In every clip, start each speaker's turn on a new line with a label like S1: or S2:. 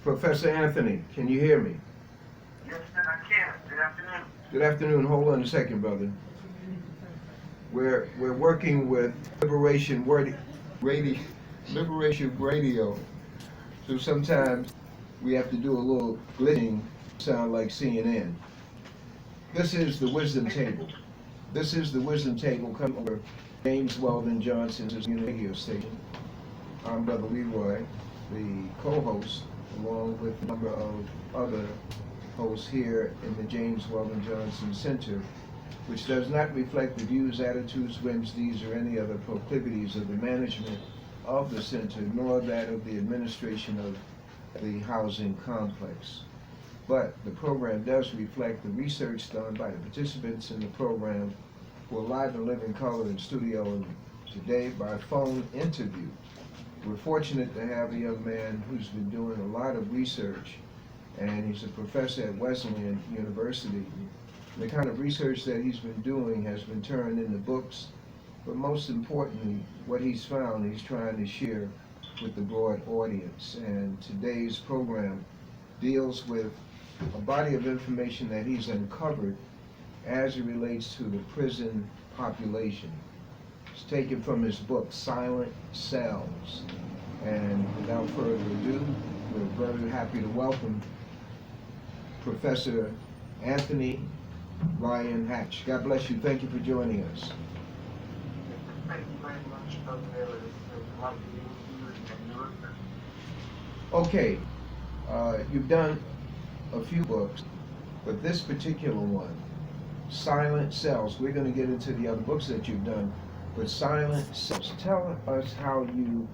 S1: Professor Anthony, can you hear me?
S2: Yes, sir, I can. Good afternoon.
S1: Good afternoon. Hold on a second, brother. We're working with Liberation Radio. So sometimes we have to do a little glitching, sound like CNN. This is the Wisdom Table. This is the Wisdom Table coming over James Weldon Johnson's radio station. I'm Brother Leroy, the co-host, along with a number of other hosts here in the James Weldon Johnson Center, which does not reflect the views, attitudes, whims, deeds, or any other proclivities of the management of the center, nor that of the administration of the housing complex. But the program does reflect the research done by the participants in the program who are live and live in color in studio and today by phone interview. We're fortunate to have a young man who's been doing a lot of research, and he's a professor at Wesleyan University. The kind of research that he's been doing has been turned into books, but most importantly, what he's found, he's trying to share with the broad audience. And today's program deals with a body of information that he's uncovered as it relates to the prison population. It's taken from his book, Silent Cells. And without further ado, we're very happy to welcome Professor Anthony Ryan Hatch. God bless you. Thank you for joining us.
S2: Thank you very much, Brother Nellie. It's like you and your listeners.
S1: Okay, you've done a few books, but this particular one, Silent Cells, we're going to get into the other books that you've done, but Silent Cells, tell us how you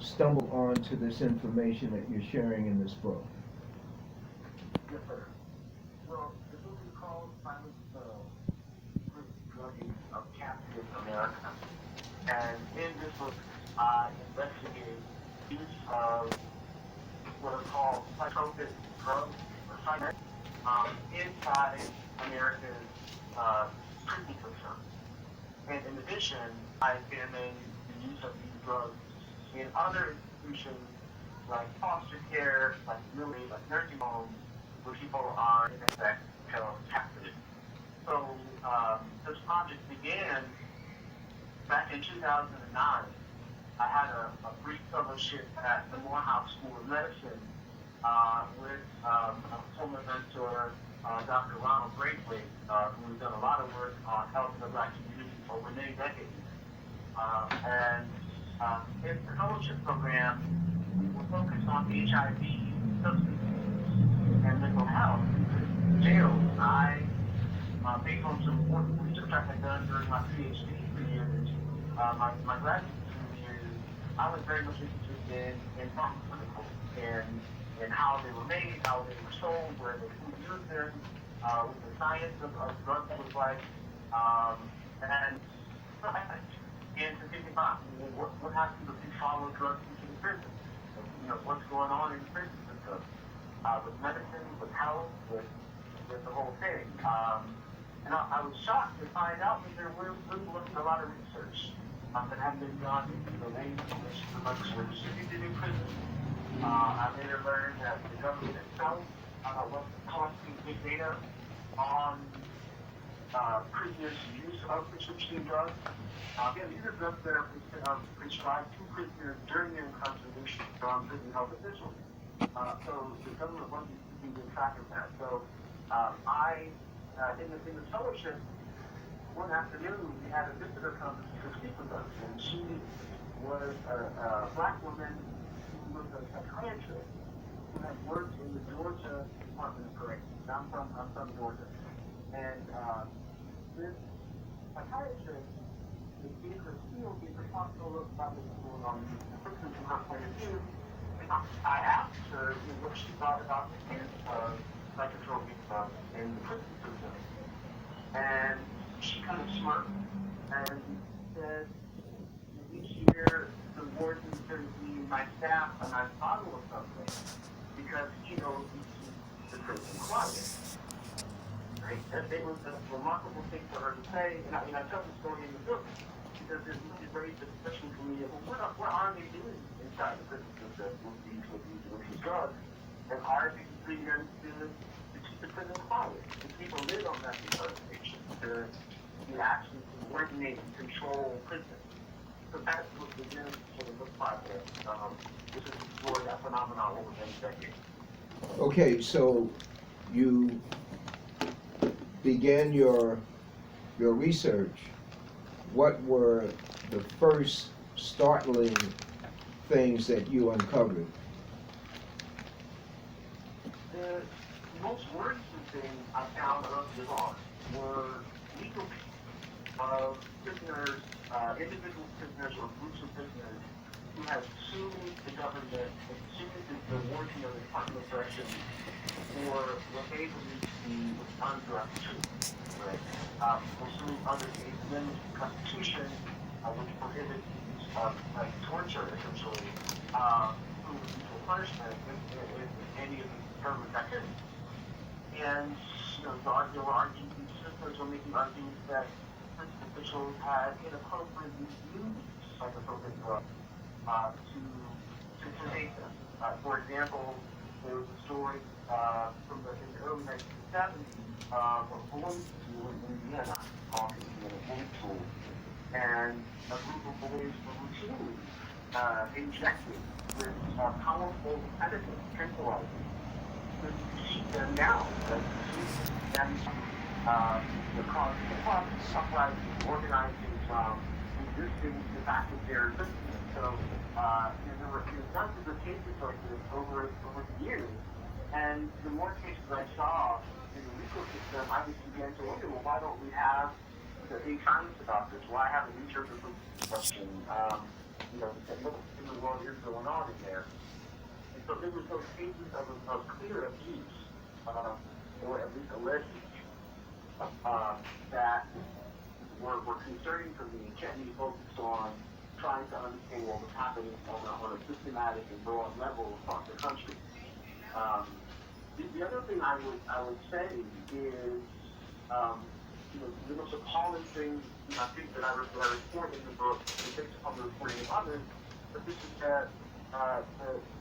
S1: stumbled onto this information that you're sharing in this book.
S2: Yes, sir. Well, the book is called Silent Cells, Drugging of Captive America. And in this book, I investigate use of what are called psychotropic drugs or psychedelics inside America's prison system. And in addition, I examine the use of these drugs in other institutions like foster care, like really like nursing homes, where people are in effect captive. So this project began back in 2009. I had a brief fellowship at the Morehouse School of Medicine with a former mentor, Dr. Ronald Braithwaite, who has done a lot of work on health in the Black community for over many decades. In the fellowship program, we were focused on HIV, substance use, and mental health. Jail, based on some important research I had done during my PhD years, my graduate years, I was very much interested in pharmaceuticals and how they were made, how they were sold, where they could use them, what the science of drugs was like, and to think about what happens if you follow drugs into the prison. What's going on in the prison system, with medicine, with health, with the whole thing. And I was shocked to find out that there were a lot of research that had been done into the ways in which the drugs were distributed in prison. I later learned that the government itself was collecting big data on prisoners' use of prescription drugs. These are drugs that are prescribed to prisoners during their incarceration from prison health officials. So the government wasn't keeping track of that. So in the fellowship, one afternoon, we had a visitor come to speak with us, and she was a Black woman who was a psychiatrist who had worked in the Georgia Department of Corrections. I'm from Georgia. And this psychiatrist gave her spiel, gave her talk to us about what's going on in the prison from her point of view. And I asked her what she thought about the use of psychotropic drugs in the prison system. And she kind of smirked and said, each year the warden sends me my staff a nice bottle of something because he knows the prison quiet. Right? It was a remarkable thing for her to say, and I tell the story in the book because it really raised the question for me of what are they doing in inside the prison system with these drugs, and are they being to keep the prison quiet? The people live on that deforestation. You actually coordinate and control prison. So that's what the genesis of the book project. This is explored that phenomenon over many decades.
S1: Okay, so you began your research. What were the first startling things that you uncovered?
S2: The most worrisome thing I found early on were legal of prisoners, individual prisoners or groups of prisoners who have sued the government and sued the warden of the Department of Corrections for what they believe to be unjust treatment. Right? For suing under the amendments to the Constitution, which prohibits like torture, essentially, through lethal punishment if any of the government activities. And there were arguments, sisters were making arguments that prison officials had inappropriately used psychotropic drugs to sedate them. For example, there was a story in the early 1970s of a boys' school in Indiana called the Indiana Boys' School, and a group of boys were routinely injected with powerful sedatives, tranquilizers, to keep them down, to keep them the cause of the problem, uprising, organizing, resisting the fact that they're Christians. So there were dozens of cases like this over the years, and the more cases I saw in the legal system, I just began to wonder, well, why don't we have a science about this? Why haven't researchers looked at this question? What in the world is going on in there? And so there was those cases of clear abuse, or at least alleged that were concerning for me, kept me focused on trying to understand what was happening on a systematic and broad level across the country. The other thing I would say is, the most appalling thing I think that I report in the book, based upon the reporting of others, but this is that the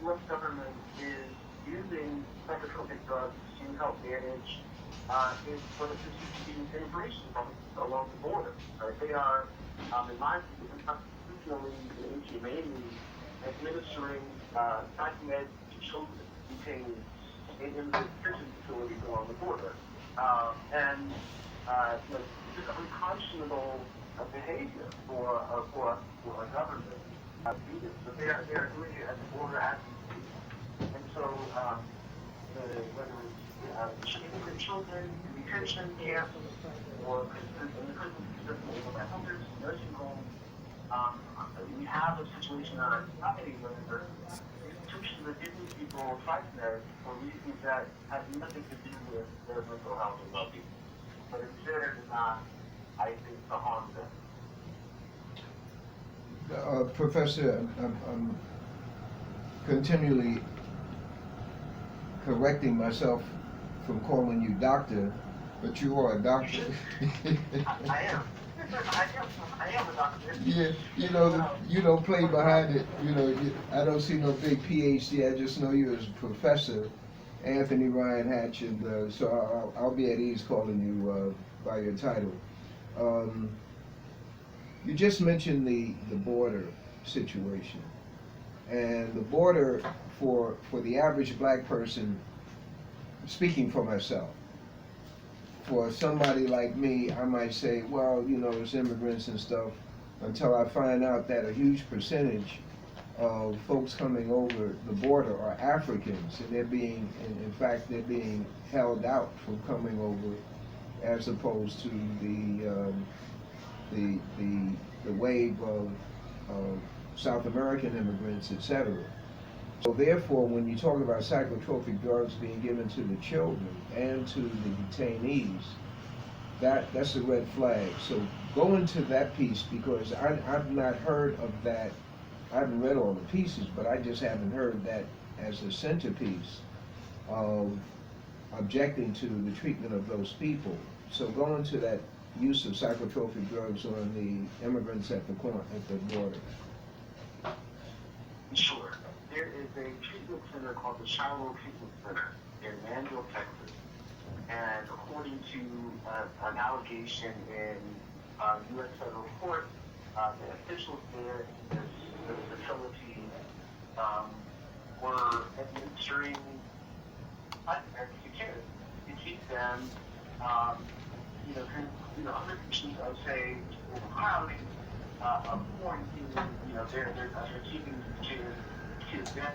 S2: U.S. government is using psychotropic drugs to help manage for the immigration along the border. Right? They are, in my view, constitutionally and inhumanely administering psychomed to children detained in the detention facilities along the border. This is unconscionable behavior for a government to do this. But they are doing it at the border as we speak. And so, whether it's immigrant children in detention camps or prisoners in the prison system or elders in nursing homes, we have a situation in our society where institutions that give these people psychomed for reasons that have nothing to do with their mental health and well-being, but instead designed, I think, to harm them.
S1: Professor, I'm continually correcting myself from calling you doctor, but you are a doctor.
S2: I am. I am a doctor.
S1: Yeah, you don't play behind it. I don't see no big PhD. I just know you as Professor Anthony Ryan Hatch, and so I'll be at ease calling you by your title. You just mentioned the border situation, and the border for the average black person. Speaking for myself, for somebody like me, I might say, well, it's immigrants and stuff, until I find out that a huge percentage of folks coming over the border are Africans, and they're being held out from coming over, as opposed to the wave of South American immigrants, etc. So therefore, when you talk about psychotropic drugs being given to the children and to the detainees, that's a red flag. So go into that piece, because I've not heard of that. I haven't read all the pieces, but I just haven't heard that as a centerpiece of objecting to the treatment of those people. So go into that use of psychotropic drugs on the immigrants at the border.
S2: Sure. there is a treatment center called the Shiloh Treatment Center in Manville, Texas. And according to an allegation in U.S. federal court, the officials there in this facility were administering nightmares to kids to keep them, under conditions of, say, overcrowding, of quarantine. They're keeping kids down.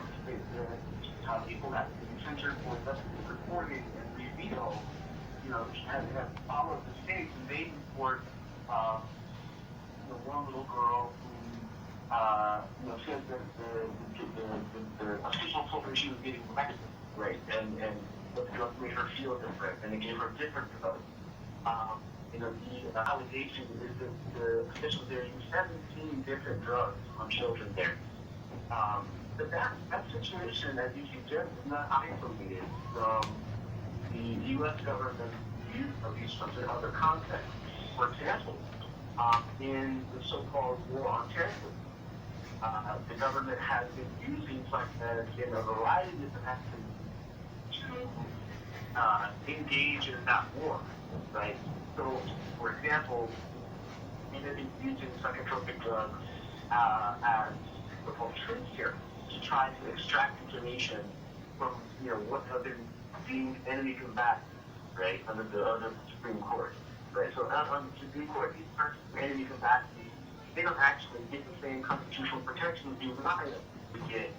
S2: People that the Center for Investigative Reporting and Reveal, have followed the states, and they report one little girl who said that the official told her she was getting pregnant, right, and the drug made her feel different, and it gave her different drugs. The allegation is that the officials there used 17 different drugs on children there. But that situation, as you suggest, is not isolated from the U.S. government's use of these drugs in other contexts. For example, in the so-called war on terrorism, the government has been using psychedelics in a variety of different actions to engage in that war, right? So, for example, they've been using psychotropic drugs as so-called truth serum to try to extract information from, what have been deemed enemy combatants, right, under the Supreme Court, right? So, on the Supreme Court, these persons, enemy combatants, they don't actually get the same constitutional protections you and I get.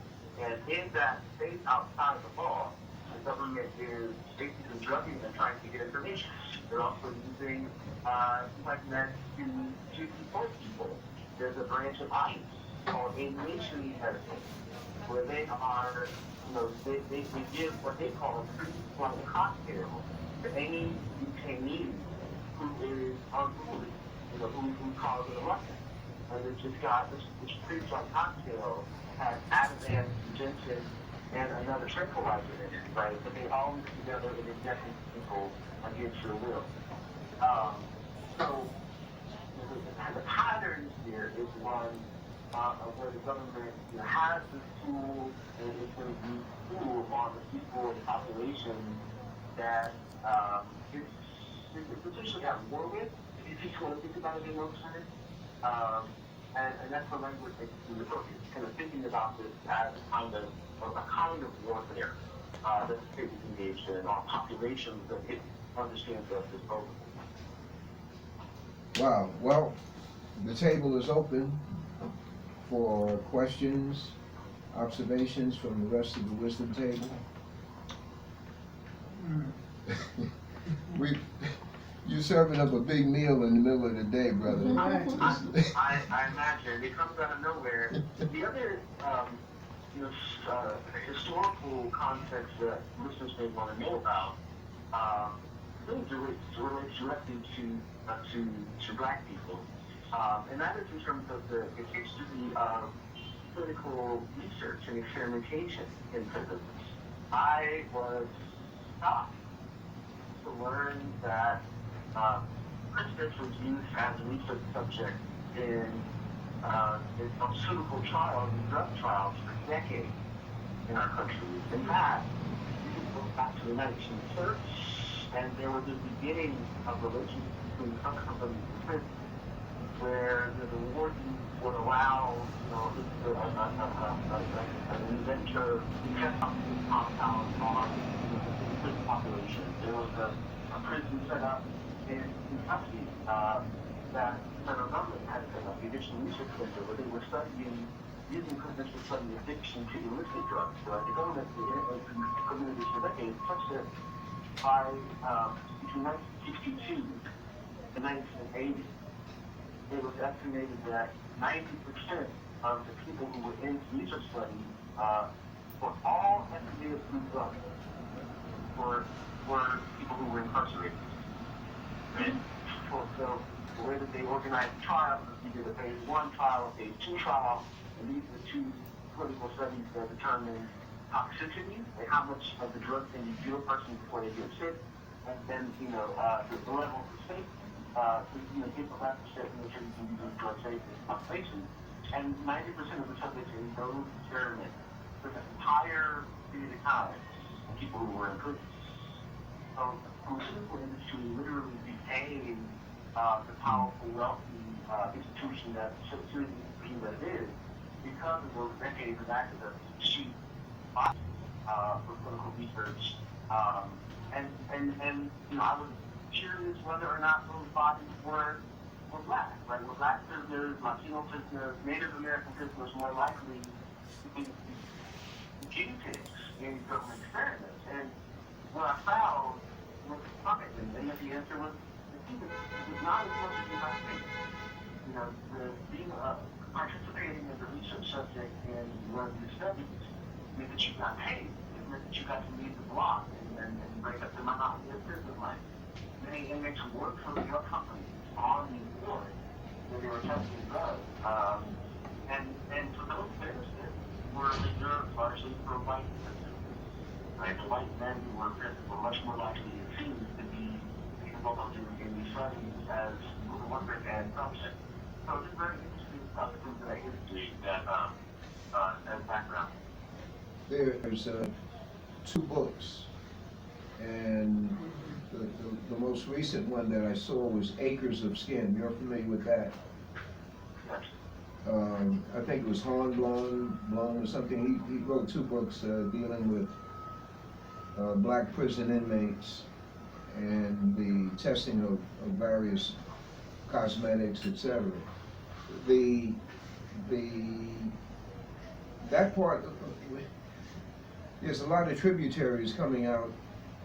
S2: And in that space outside of the law, the government is basically drugging them, trying to get information. They're also using psychedelics to deport people. There's a branch of ICE called alienation medicine, where they are, they give what they call a pre-flight cocktail to any detainee who is unruly, who calls it a ruckus. And it's just got this pre-flight cocktail has Ativan, ginseng, and another tranquilizer in it, right? But they all mix together and inject people against your will. So the pattern here is one where the government has this tool and it's going to use tools on the people and population that it's potentially at war with, if you want to think about it in those terms. And that's the language that the book is kind of thinking about this as a kind of warfare that the state is engaged in on populations that it understands as disposable.
S1: Wow. Well, the table is open for questions, observations from the rest of the wisdom table. You're serving up a big meal in the middle of the day, brother.
S2: I imagine it comes out of nowhere. The other, historical context that listeners may want to know about really relates directly to Black people, and that is in terms of the history of clinical research and experimentation in prisons. I was shocked to learn that prisoners was used as a research subject in pharmaceutical trials and drug trials for decades in our country. In fact, you can go back to the 1930s, and there was the beginning of relations between some companies and prisons, where the warden would allow, an inventor to test out these compounds on the prison population. There was a prison set up in Kentucky that the federal government had set up, the Addiction Research Center, where they were using prisoners to study addiction to illicit drugs. So the government committed this for decades, such that by between 1962 and 1980, it was estimated that 90% of the people who were in research studies for all FDA-approved drugs were people who were incarcerated. Right? So the way that they organized the trial was either a phase 1 trial, a phase 2 trial, and these are the two clinical studies that determine toxicity and how much of the drug can you give a person before they get sick, and then the level of safety to get the lab to make sure you can use those drug safely in population. And 90% of the subjects in those experiments, with a times people who were in prison. So the pharmaceutical industry literally became the powerful, wealthy institution that that it is because of those decades of activists cheap for clinical research. And you know, I was curious whether or not those bodies were black. Right? Were black prisoners, Latino prisoners, Native American prisoners more likely to be guinea pigs in government experiments? And what I found was surprising, and the answer was it was not as much as you might think. You know, being participating as a research subject in one of these studies meant that you got paid. It meant that you got to leave the block and break up the monotony of prison life. Many inmates who worked for your company on the board when they were testing drugs. And for those benefits were reserved largely for white prisoners. Right? The white men who were in prison were much more likely, it seems, to be involved in these studies as workers and subjects. So it's very interesting stuff into that history as background.
S1: There's 2 books, and the most recent one that I saw was Acres of Skin. You're familiar with that?
S2: Yes.
S1: I think it was Hornblum or something. He wrote 2 books dealing with black prison inmates and the testing of various cosmetics, etc. That part, there's a lot of tributaries coming out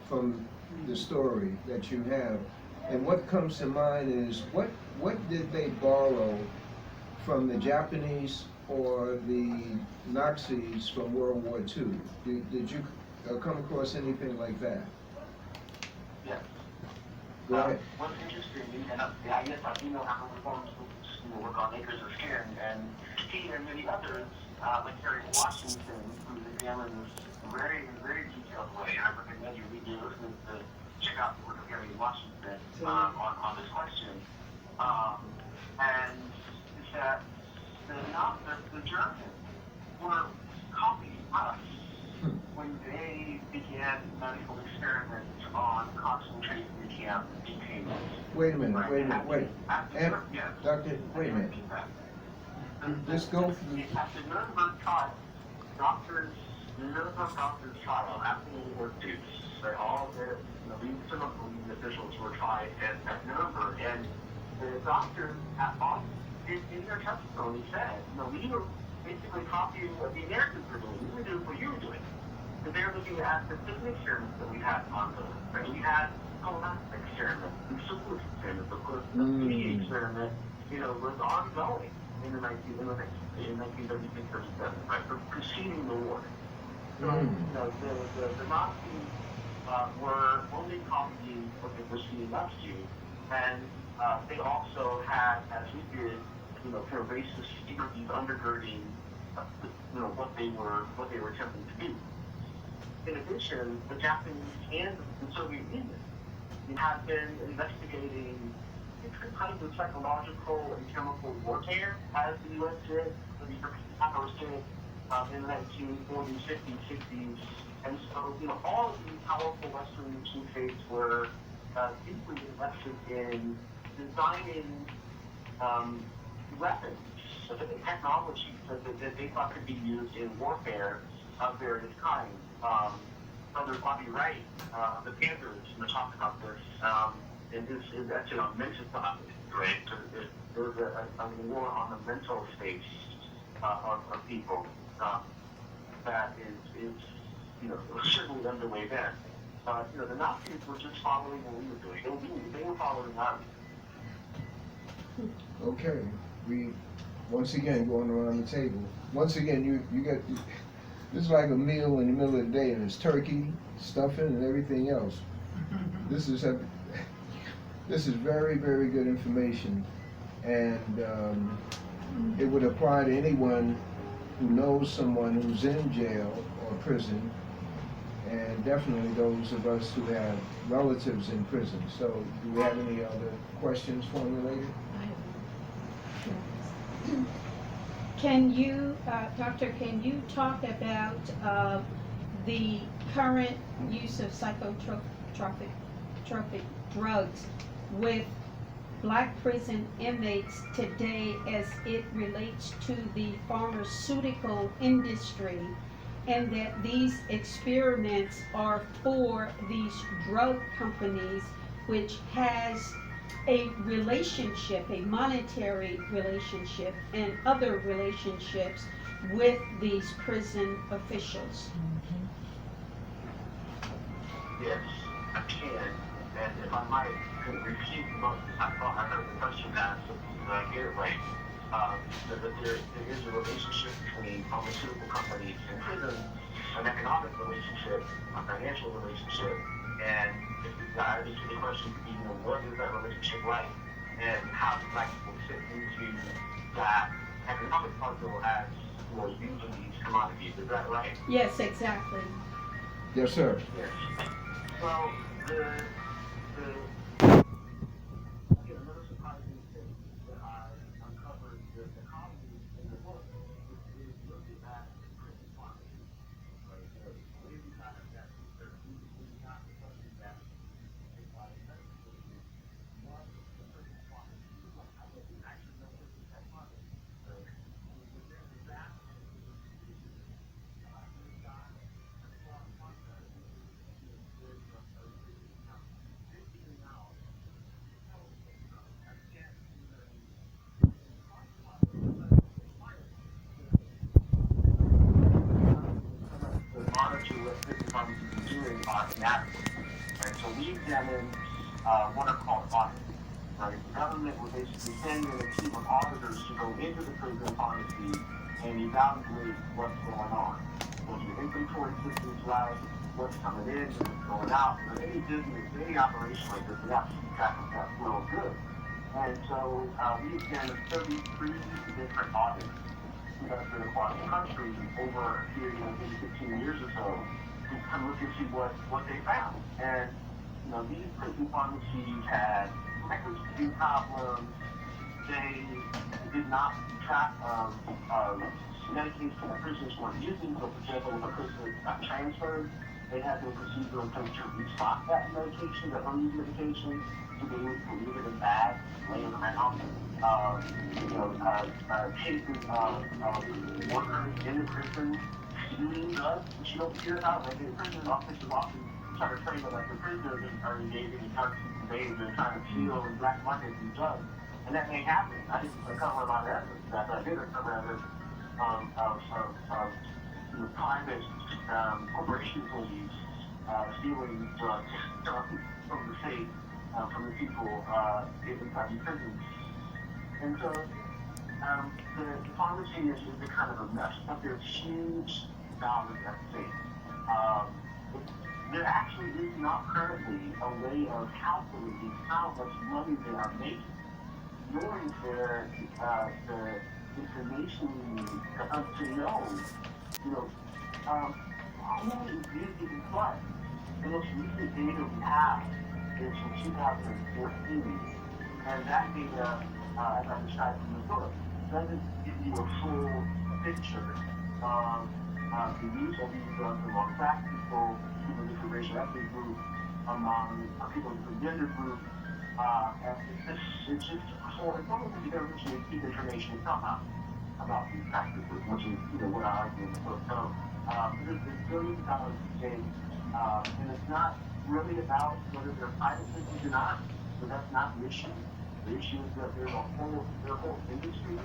S1: from the story that you have, and what comes to mind is what did they borrow from the Japanese or the Nazis from World War II? Did you come across anything like that?
S2: Yes.
S1: Go ahead.
S2: What's interesting, and I guess I do know how reforms work on Acres of Skin, and he and many others, like Harry Washington, who examined this in a very detailed way. I recommend you read your listeners to check out the work of Harry Washington on this question. And it's that the Germans were copying us when they began medical experiments on concentration camp detainees.
S1: Wait a minute. Doctor, wait a minute. Let's go for the...
S2: At the Nuremberg trial, the Nuremberg doctors trial, after the war dukes, all the leading officials were tried at Nuremberg, and the doctors in their testimony said, we were basically copying what the Americans were doing. We were doing what you were doing. So they were looking at the prison experiments that we had on them. Right? We had colonoscopy experiments, and syphilis experiments. Of course, the PD experiment, was ongoing in 1936, 37, right? Preceding the war. So, the Nazis were only copying what they were seeing us do, and they also had, as we did, kind of racist securities undergirding, what they were attempting to do. In addition, the Japanese and the Soviet Union have been investigating different kinds of psychological and chemical warfare, as the U.S. did, the Japanese did in the 1940s, 50s, 60s. And so, all of these powerful Western nation states were deeply invested in designing weapons, specific technologies that they thought could be used in warfare of various kinds. Brother Bobby Wright, the Panthers, talked about this, and is actually on mental topic, right? There was a war on the mental states of people that is certainly underway then. The Nazis were just following what we were doing. They were following us.
S1: Okay, we once again going around the table. Once again, you get this is like a meal in the middle of the day, and it's turkey, stuffing, and everything else. This is very, very good information, and it would apply to anyone who knows someone who's in jail or prison, and definitely those of us who have relatives in prison. So, do we have any other questions formulated?
S3: Can you, Doctor, can you talk about the current use of psychotropic drugs with black prison inmates today as it relates to the pharmaceutical industry, and that these experiments are for these drug companies, which has a relationship, a monetary relationship, and other relationships with these prison officials.
S2: Yes, I can. And if I might repeat, I thought I heard the question asked, so did I get it right? That there is a relationship between pharmaceutical companies and prison, an economic relationship, a financial relationship, and I just the question, what is that relationship like, and how does black people fit into that economic puzzle as using these commodities? Is that right?
S3: Yes, exactly.
S1: Yes, sir.
S2: Yes. So again, another surprising thing that I uncovered the colonies in the book is looking at prison pharmacy. Right? The way we kind of got research, we got something that is by investigating what the prison pharmacy is like. I didn't actually know prison had pharmacy. So within the vast investigation, we got across contract monitor what prison pharmacies are doing are inadequate. Right? So we examined what are called audits. Right? The government will basically send in a team of auditors to go into the prison pharmacy and evaluate what's going on. Was your inventory systems right? What's coming in, what's going out? So any business, any operation like this, we have to keep track of that real good. And so we examined 33 different audits conducted across the country over a period of maybe 15 years or so to kind of look and see what they found. And these prison pharmacies had record-keeping problems. They did not keep track of medications that prisoners weren't using. So, for example, if a prisoner got transferred, they had no procedure in place to restock that medication, that unused medication, to be able to leave it in bags, laying around. Cases of workers in the prison stealing drugs, which you don't hear about. Like in prison, officers often try to train them like the prisoners are engaging in drugs and they're trying to steal and black market these drugs. And that may happen. I didn't uncover a lot of evidence of that, but I did uncover evidence of private corporation employees stealing drugs from the state, from the people inside the prisons. And so the pharmacy is a kind of a mess, but there's huge dollars at stake. There actually is not currently a way of calculating how much money they are making, nor is there the information we need to know, who is using what. The most recent data we have is from 2014, and that data, as I described in the book, doesn't give you a full picture of the use of these drugs among black people, people of different racial ethnic groups, among people of different gender groups. It's just it's almost as if they're reaching keep information somehow about these practices, which is what I argue in the book. So there's billions of dollars at stake, and it's not really about whether they're private systems or not, but that's not the issue. The issue is that there's a whole industry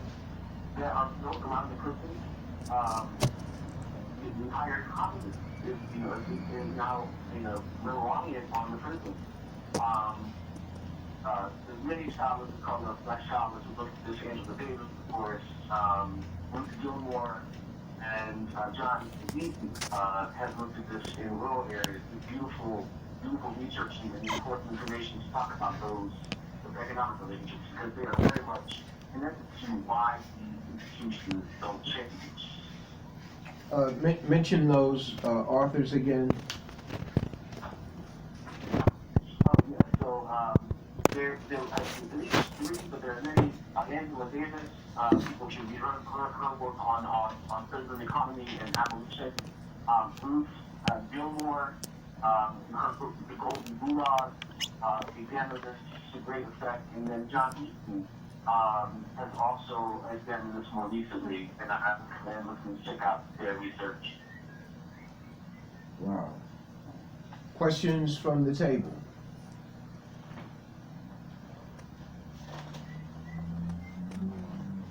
S2: that are built around the prison. The entire economy is now reliant on the prison. There's many scholars who call them black scholars who look at this. Angela Davis, of course, Ruth Gilmore, and John Eaton have looked at this in rural areas. It's beautiful research and important information to talk about those economic relationships, because they are very much connected to why these institutions don't change.
S1: Mention those authors again.
S2: There at least three, but there are many. Angela Davis, which you heard work on prison economy and abolition. Ruth Gilmore, in her book, The Golden Gulag, examined this to great effect, and then John Eaton has also examined this more recently, and I recommend listening to check out their research.
S1: Wow. Questions from the table?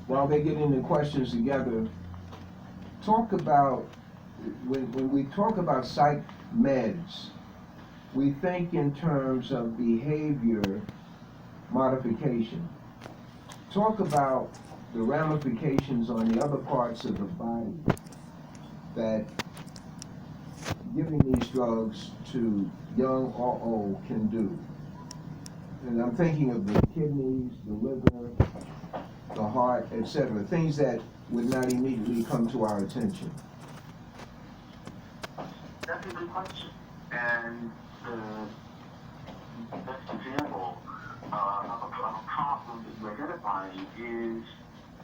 S1: While they're getting the questions together, talk about, when we talk about psych meds, we think in terms of behavior modification. Talk about the ramifications on the other parts of the body that giving these drugs to young or old can do. And I'm thinking of the kidneys, the liver, the heart, etc. Things that would not immediately come to our attention.
S2: That's a good question. And the best example of a problem that you're identifying is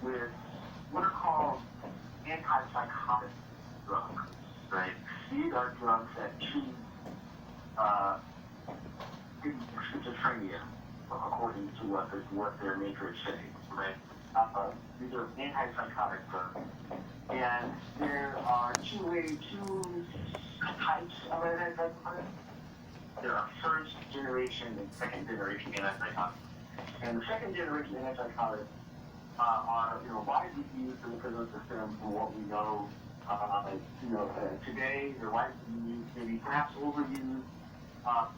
S2: with what are called antipsychotic drugs, right? These are drugs that treat schizophrenia, according to what their makers say, right? These are antipsychotic drugs. And there are two types of antipsychotics. There are first generation and second generation antipsychotics. And the second generation antipsychotics are widely used in the prison system for what we know. Today they're widely used, maybe perhaps overused, but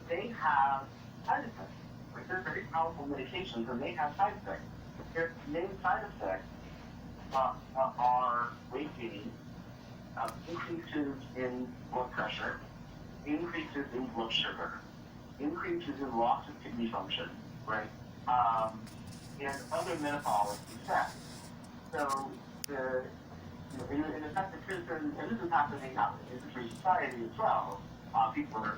S2: they have side effects. Like they're very powerful medications, and they have side effects. Their main side effects are weight gain, increases in blood pressure, increases in blood sugar, increases in loss of kidney function, right? And other metabolic effects. So in effect, the prison, and this is happening out in free society as well. People are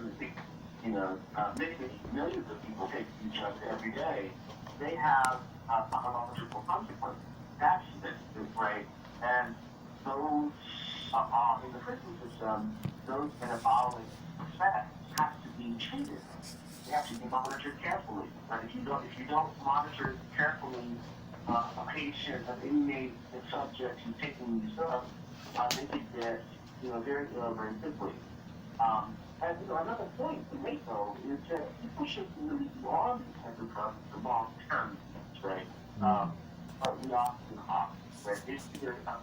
S2: millions of people take these drugs every day. They have pharmacological consequences. That's it, right? And those in the prison system, those metabolic effects have to be treated. They have to be monitored carefully. Right? If you don't monitor carefully a patient, an inmate, a subject who's taking these drugs, they could get very ill very quickly. And another point to make though is that people should really be on these types of drugs for long term, right? But we often opt. Right?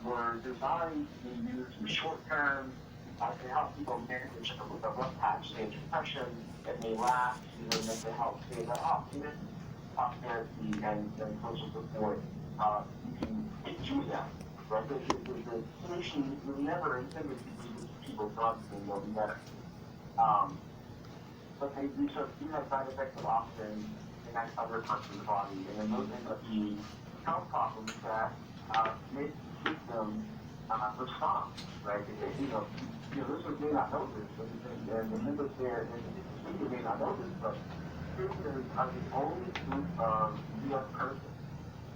S2: We're designed to be used in short term to help people manage a rough patch stage depression that may last, that may help stay that off. Even talk therapy and social support, you can get through that. Right? The solution was never intended to give people drugs and they'll be better. But they do have side effects of often in other parts of the body, and then those end up being health problems that make the system respond, right? Listeners may not know this, and the members there, and the speaker may not know this, but prisoners are the only group of U.S. persons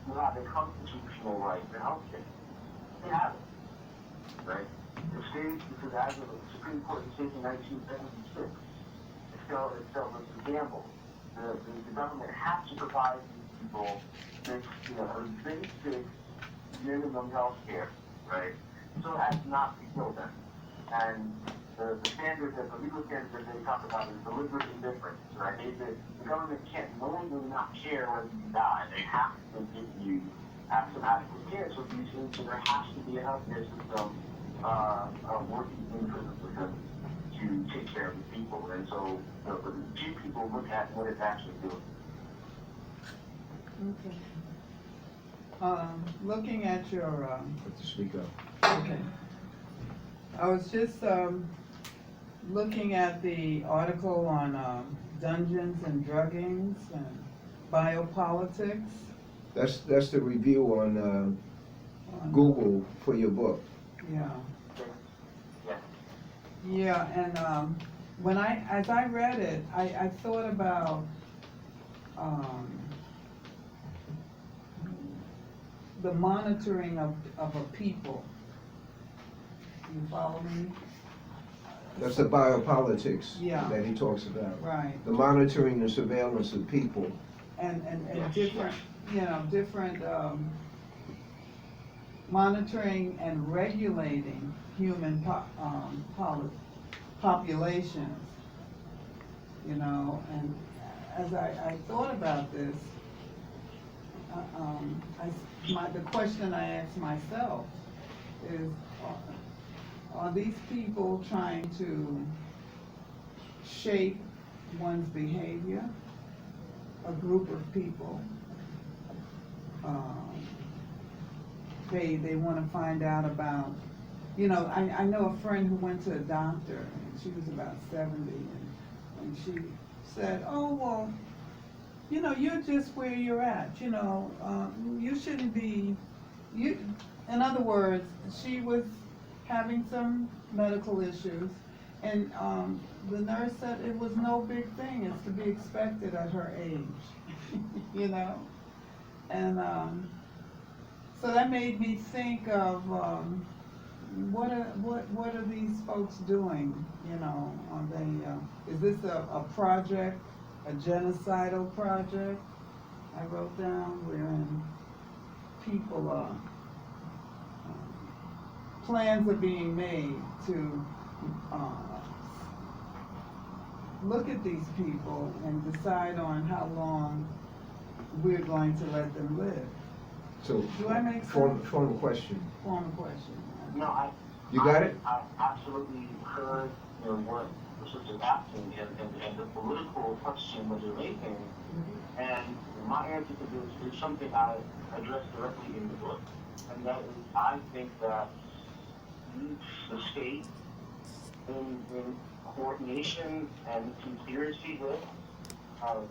S2: who have a constitutional right to health care. They have it, right? The state, because as of the Supreme Court decision in 1976, it's still a gamble. The government has to provide these people this, basic minimum health care, right? So as not to kill them. And the standard that the legal standard that they talk about is deliberate indifference, right? The government can't knowingly not care whether you die. They have to give you adequate care. So there has to be a healthcare system working in prison system to take care of the people. And so the few people look at what it's actually doing.
S4: Okay. Looking at your,
S1: Have to speak up.
S4: okay. I was just looking at the article on dungeons and druggings and biopolitics.
S1: That's the review on Google for your book.
S4: Yeah.
S2: Yeah.
S4: Yeah, and as I read it, I thought about the monitoring of a people. You follow me?
S1: That's the biopolitics
S4: Yeah.
S1: that he talks about.
S4: right,
S1: The monitoring and surveillance of people.
S4: and different, different, monitoring and regulating human populations, and as I thought about this, the question I asked myself is, are these people trying to shape one's behavior? A group of people, they want to find out about, I know a friend who went to a doctor, and she was about 70, and she said, oh, well, you're just where you're at, you shouldn't be, in other words, she was having some medical issues, and the nurse said it was no big thing, it's to be expected at her age, and so that made me think of what are these folks doing, are they, is this a project, a genocidal project? I wrote down wherein people plans are being made to look at these people and decide on how long we're going to let them live.
S1: So,
S4: Do I make sense?
S1: form a question.
S4: Form a question.
S2: No,
S1: You got it?
S2: I absolutely heard what the sister's asking and the political question that you're making. And my answer to this is something I address directly in the book. And that is, I think that the state, in coordination and conspiracy with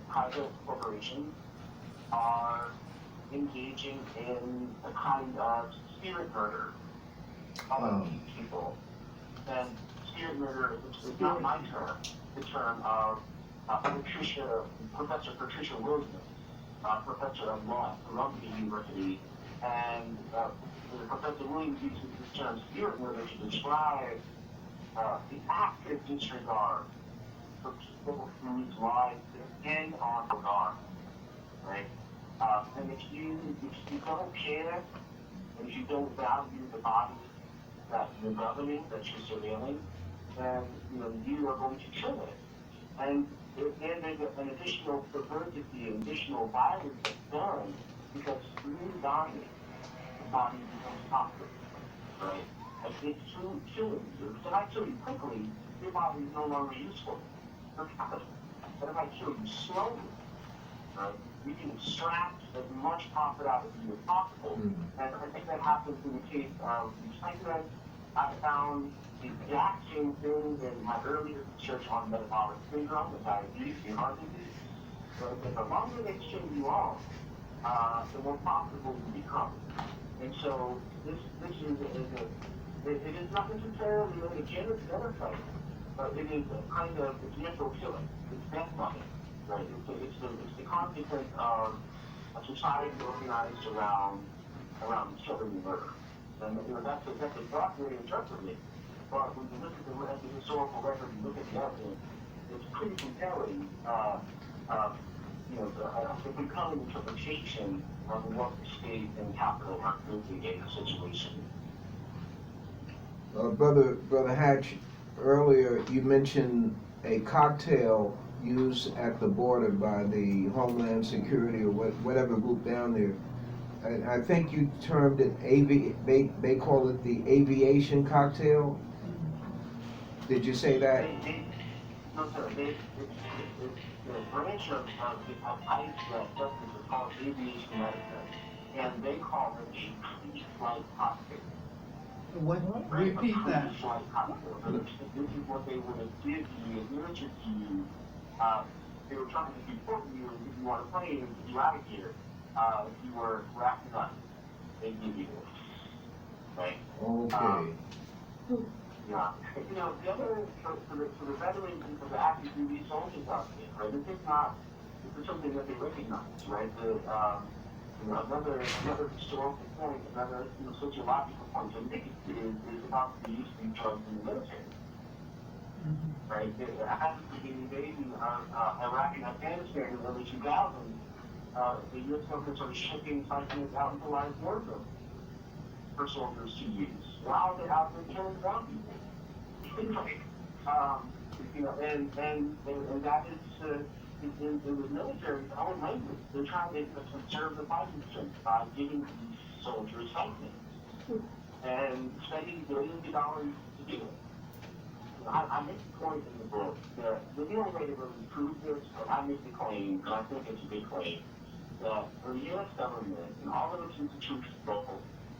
S2: private corporations, are engaging in a kind of spirit murder of people. And spirit murder is not my term, the term of Professor Patricia Williams, professor of law at Columbia University, and Professor Williams uses this term spirit murder to describe the active disregard for people whose lives depend on regard, right? And if you don't care, and if you don't value the body that you're governing, that you're surveilling, then you are going to kill it. And then there's an additional perversity, an additional violence that's done because through dying, the body becomes toxic, right? And it's through killing you. So if I kill you quickly, your body is no longer useful. You're capital. But if I kill you slowly, right, we can extract as much profit out of you as possible. And I think that happens in the case of recycling. I found the exact same thing in my earlier research on metabolic syndrome, the diabetes, the heart disease. So the longer they kill you off, the more profitable you become. And so this is it is not necessarily a genocide, but it is a kind of gentle killing. It's death money, right? It's the consequence of a society organized around killing and murder. And that's a broad way of interpreting it. But when you look at the historical record, you look at the evidence, it's pretty compelling. The compelling interpretation of what the state and capital are doing in the situation.
S1: Brother Hatch, earlier you mentioned a cocktail used at the border by the Homeland Security or whatever group down there. And I think you termed it they call it the aviation cocktail. Did you say that?
S2: No, sir. The branch of ICE that substance is called aviation medicine, and they call it a pre-flight cocktail.
S4: What? Repeat that.
S2: Pre-flight cocktail. So this is what they would have give you, administered to you. They were trying to deport you if you want to plane to get you out of here. If you were wrapped up, they give you this. Right?
S1: Okay.
S2: Yeah. The other, for the veterans and for the active duty soldiers out there, right, this is something that they recognize, right? Another historical point, another sociological point to make is about the use of drugs in the military. right? After the invasion of Iraq and Afghanistan in the early 2000s, the U.S. government started shipping cyclists out into live wardrobe for soldiers to use while they're out there killing ground people. You know, and that is in the military, it's all language. They're trying to conserve the fighting strength by giving these soldiers cyclists and spending billions of dollars to do it. I make the point in the book that the only way to really prove this, but I make the claim, and I think it's a big claim, that the U.S. government and all of its institutions, both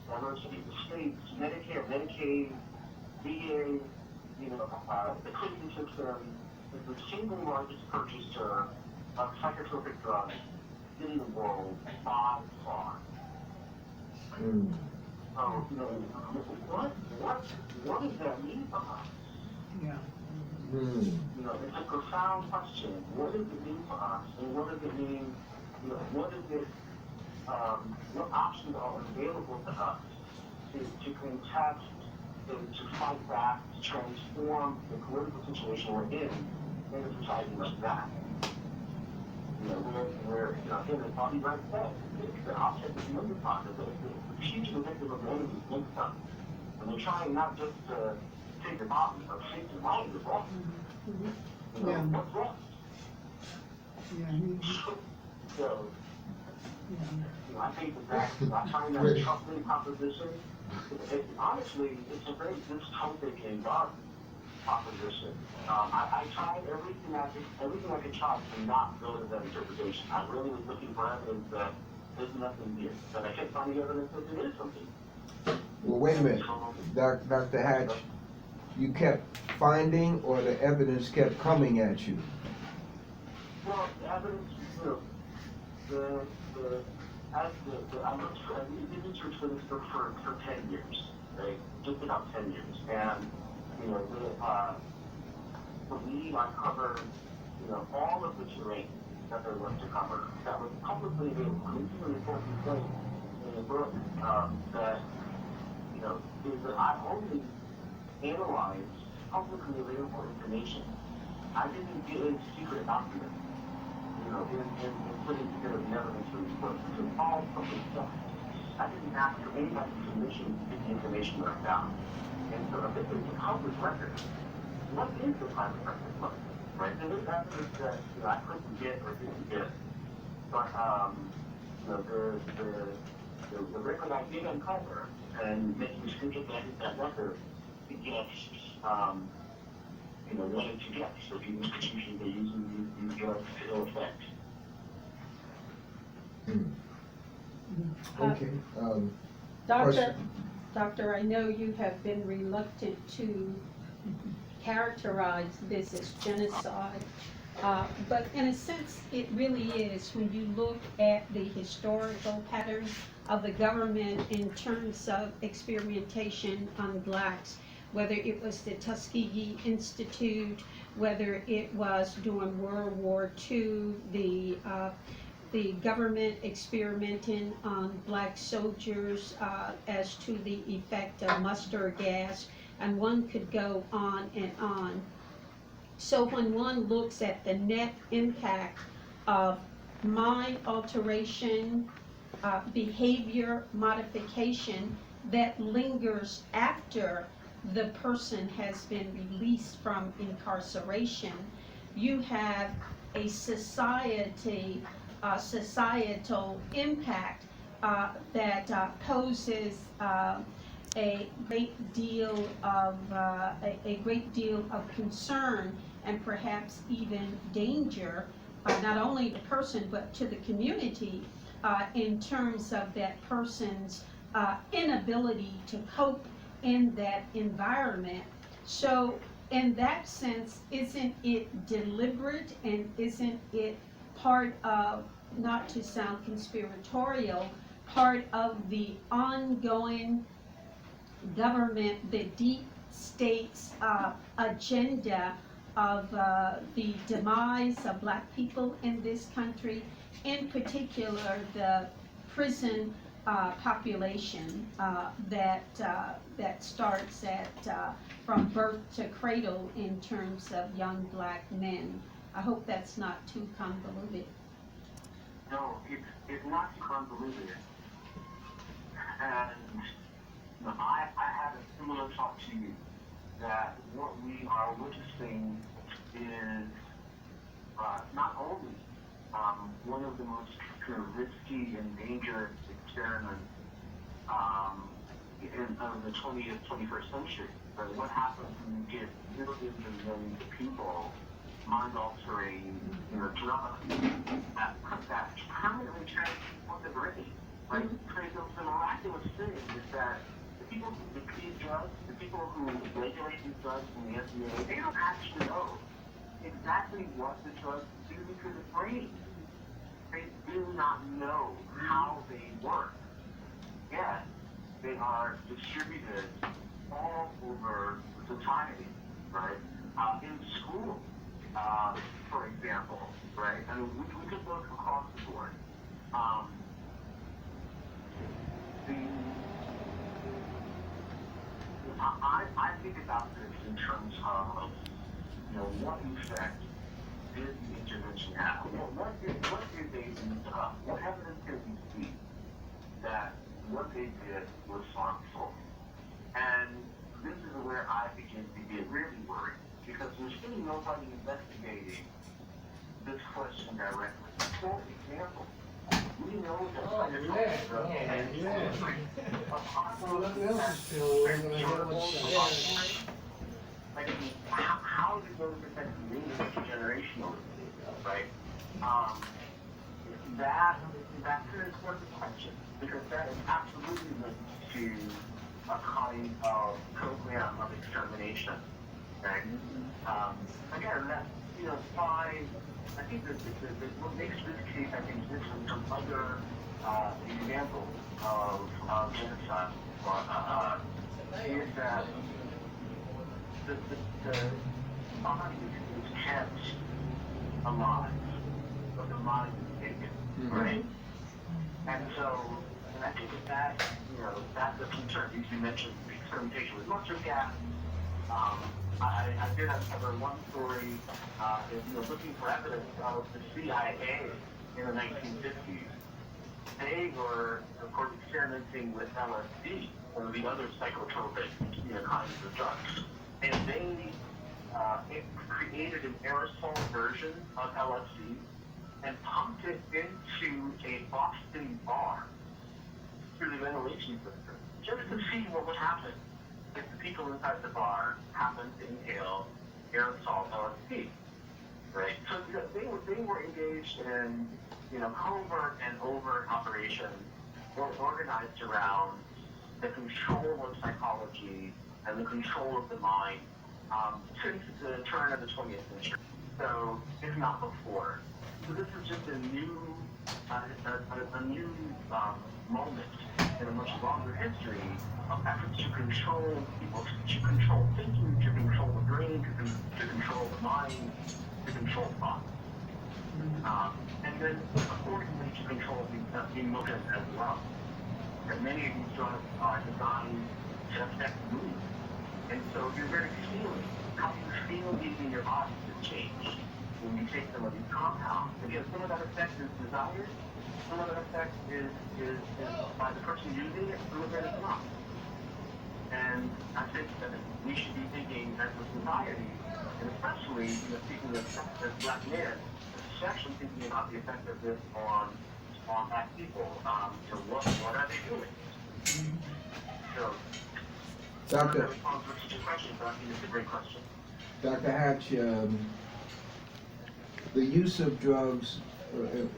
S2: universities, the states, Medicare, Medicaid, VA, you know, the prison system is the single largest purchaser of psychotropic drugs in the world by far.
S1: Mm.
S2: So, you know, what does that mean for us?
S4: Yeah.
S1: Mm.
S2: You know, it's a profound question. What does it mean for us? And what does it mean, you know, what options are available to us to contest, to fight back, to transform the political situation we're in a society like that? You know, we're you know, in the body right there. The object of the other part of it, the future victim of the enemy's income. And they're trying not just to take the body, but take the mind as well. You know,
S4: Yeah.
S2: what's left?
S4: Yeah.
S2: So,
S4: Yeah.
S2: you know, I think I find that a troubling proposition. Honestly, it's a very dystopic and dark proposition. I tried everything I could try to not go to that interpretation. I really was looking for evidence that there's nothing here. But I kept finding evidence that there is something.
S1: Well, wait a minute, Dr. Hatch, you kept finding, or the evidence kept coming at you?
S2: Well, the evidence, you know, I did research for this book for 10 years, right? Just about 10 years. And, you know, for me, I covered, you know, all of the terrain that there was to cover. That was publicly available. This is an important point in the book, that, you know, is that I only analyzed publicly available information. I didn't get into secret documents, you know, in putting together the evidence for this book. It was all public stuff. I didn't ask for anybody's permission to get the information that I found. And so if it's a public record, what is the private record like? Right? There is evidence that, you know, I couldn't get or didn't get. But, you know, the record I did uncover and making sure that record to get, you know, wanted to get. So the institutions are using these drugs to ill effect.
S1: Okay,
S3: Doctor, I know you have been reluctant to characterize this as genocide, but in a sense, it really is when you look at the historical pattern of the government in terms of experimentation on blacks, whether it was the Tuskegee Institute, whether it was during World War II, the government experimenting on black soldiers as to the effect of mustard gas, and one could go on and on. So when one looks at the net impact of mind alteration, behavior modification that lingers after the person has been released from incarceration, you have a societal impact that poses a great deal of concern and perhaps even danger, not only to the person but to the community, in terms of that person's inability to cope in that environment. So in that sense, isn't it deliberate, and isn't it part of, not to sound conspiratorial, part of the ongoing government, the deep state's agenda of the demise of black people in this country, in particular the prison population that starts at from birth to cradle in terms of young black men. I hope that's not too convoluted.
S2: No, it's not convoluted. And I had a similar thought to you, that what we are witnessing is not only one of the most risky and dangerous experiments of the 20th, 21st century, but what happens when you get millions and millions of people mind-altering, drugs that permanently transform the brain. Right? The miraculous thing is that the people who receive drugs, the people who regulate these drugs in the FDA, they don't actually know exactly what the drugs do to the brain. They do not know how they work. Yet, they are distributed all over society, right? In school, for example, right? I mean, we could look across the board. I think about this in terms of, what effect did the intervention have? What did they do? What evidence did we see that what they did was harmful? And this is where I begin to get really worried, because there's really nobody investigating this question directly. For example, we know that how did those affect the immune generationally, right? That's an important question, because that is absolutely linked to a kind of program of extermination, right? Again, that's, why I think that what makes this case, I think, different from other examples of genocide is that the body is kept alive, but the mind is taken, right? And so, I think that's a concern. You mentioned experimentation with mustard gas. I did uncover one story, looking for evidence of the CIA in the 1950s. They were, of course, experimenting with LSD or the other psychotropic, kinds of drugs. And they created an aerosol version of LSD and pumped it into a Boston bar through the ventilation system, just to see what would happen if the people inside the bar happened to inhale aerosol LSD, right? So they were engaged in, covert and overt operations organized around the control of psychology and the control of the mind since the turn of the 20th century. So, if not before. So this is just a new moment in a much longer history of efforts to control people, to control thinking, to control the brain, to control the mind, to control thought. And then accordingly to control the emotions as well. And many of these drugs are designed to affect mood. And so your very feeling, how you feel in your body is changed when you take some of these compounds. Again, some of that effect is desired, some of that effect is by the person using it, some of it is not. And I think that we should be thinking as a society, and especially, speaking of black men, especially thinking about the effect of this on black people. What are they doing? So,
S1: Dr.
S2: response to your question, but I think it's a great question.
S1: Dr. Hatch, the use of drugs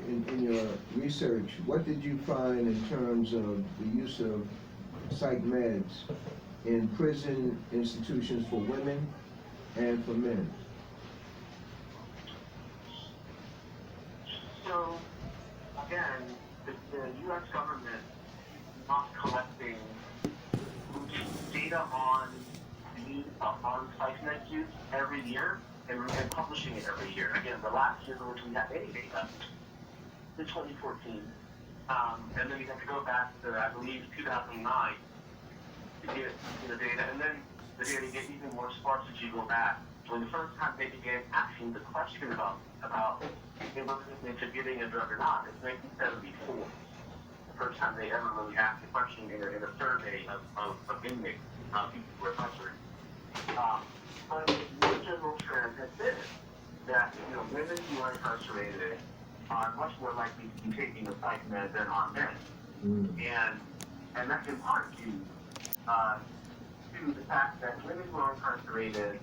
S1: in your research, what did you find in terms of the use of psych meds in prison institutions for women and for men?
S2: So, again, the U.S. government is not collecting data on psych med use every year and publishing it every year. Again, the last year in which we had any data, in 2014, And then you have to go back to, I believe, 2009 to get the data. And then the data get even more sparse as you go back. When the first time they began asking the question about into getting a drug or not, it's 1974. The first time they ever really asked the question in a survey of inmates, people who were incarcerated. But the general trend has been that women who are incarcerated are much more likely to be taking a psych med than are men, and that's in part due to the fact that women who are incarcerated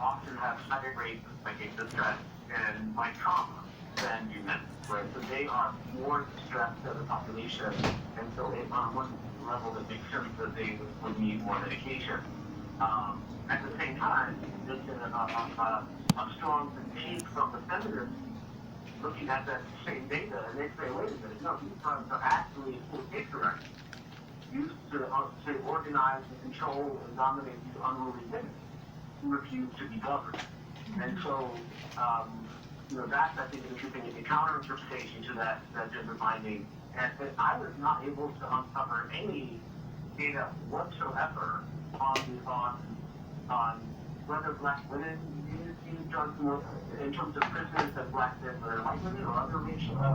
S2: often have higher rates of psychic distress and like trauma than do men, right? So they are more distressed as a population, and so on one level it makes sense that they would need more medication. At the same time, there's been a strong critique from the feminists looking at that same data, and they say, wait a minute, no, these drugs are actually incorrect, used to organize and control and dominate these unruly women who refuse to be governed. And so, that I think is a counter-interpretation to that gender finding. And I was not able to uncover any data whatsoever on whether black women use drugs more in terms of prisoners than black men or white women or other racial really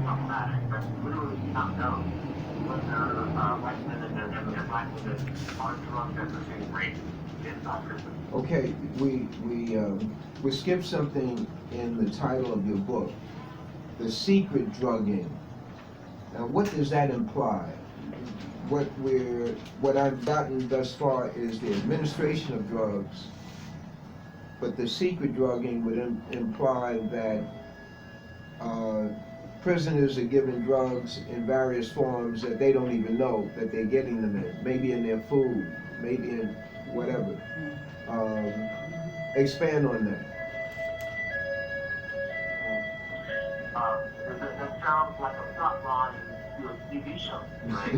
S2: problematic. But literally do not know whether white men and black women are drugged at the same rate inside prison.
S1: Okay, we skipped something in the title of your book, the secret drugging. Now, what does that imply? What I've gotten thus far is the administration of drugs, but the secret drugging would imply that prisoners are given drugs in various forms that they don't even know that they're getting them in, maybe in their food, maybe in whatever. Expand on that.
S2: That sounds like a plot line to a TV show, right?